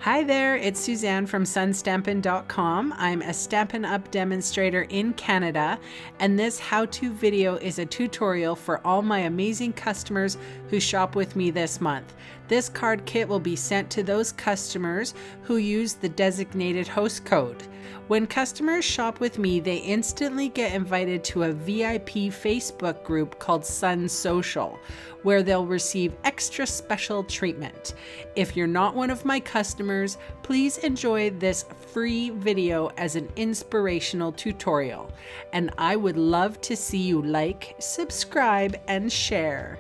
Hi there, it's Suzanne from sunstampin.com. I'm a Stampin Up demonstrator in Canada, and this how-to video is a tutorial for all my amazing customers who shop with me this month. This card kit will be sent to those customers who use the designated host code. When customers shop with me, they instantly get invited to a VIP Facebook group called SuNN Social, where they'll receive extra special treatment. If you're not one of my customers, please enjoy this free video as an inspirational tutorial. And I would love to see you like, subscribe, and share.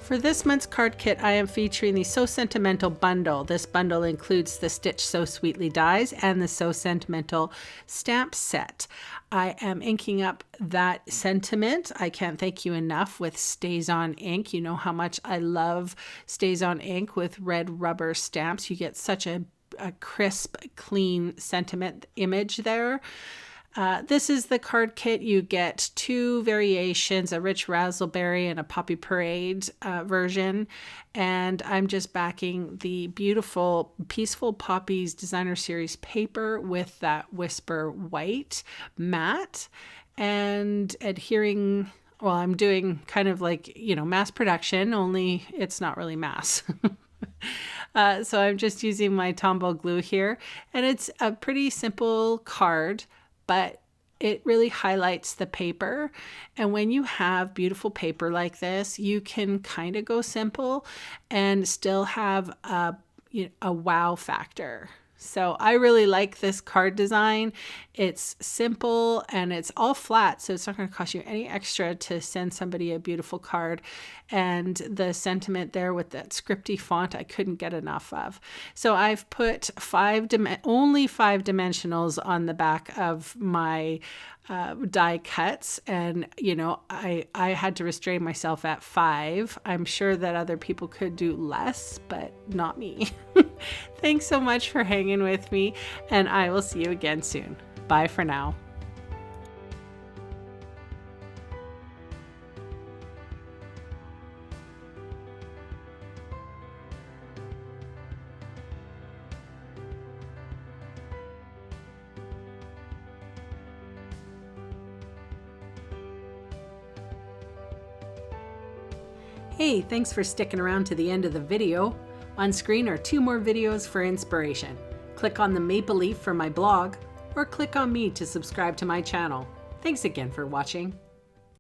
For this month's card kit, I am featuring the So Sentimental bundle. This bundle includes the Stitch So Sweetly dies and the So Sentimental stamp set. I am inking up that sentiment. I can't thank you enough with Stays On ink. You know how much I love Stays On ink with red rubber stamps. You get such a crisp, clean sentiment image there. This is the card kit. You get two variations, a rich razzleberry and a poppy parade version. And I'm just backing the beautiful Peaceful Poppies Designer Series paper with that Whisper White matte and adhering. Well, I'm doing kind of like, mass production, only it's not really mass. So I'm just using my Tombow glue here, and it's a pretty simple card, but it really highlights the paper. And when you have beautiful paper like this, you can kind of go simple and still have a wow factor. So I really like this card design. It's simple and it's all flat, so it's not going to cost you any extra to send somebody a beautiful card. And the sentiment there with that scripty font, I couldn't get enough of. So I've put only 5 dimensionals on the back of my die cuts, and I had to restrain myself at 5. I'm sure that other people could do less, but not me. Thanks so much for hanging with me, and I will see you again soon. Bye for now. Hey, thanks for sticking around to the end of the video. On screen are 2 more videos for inspiration. Click on the maple leaf for my blog, or click on me to subscribe to my channel. Thanks again for watching.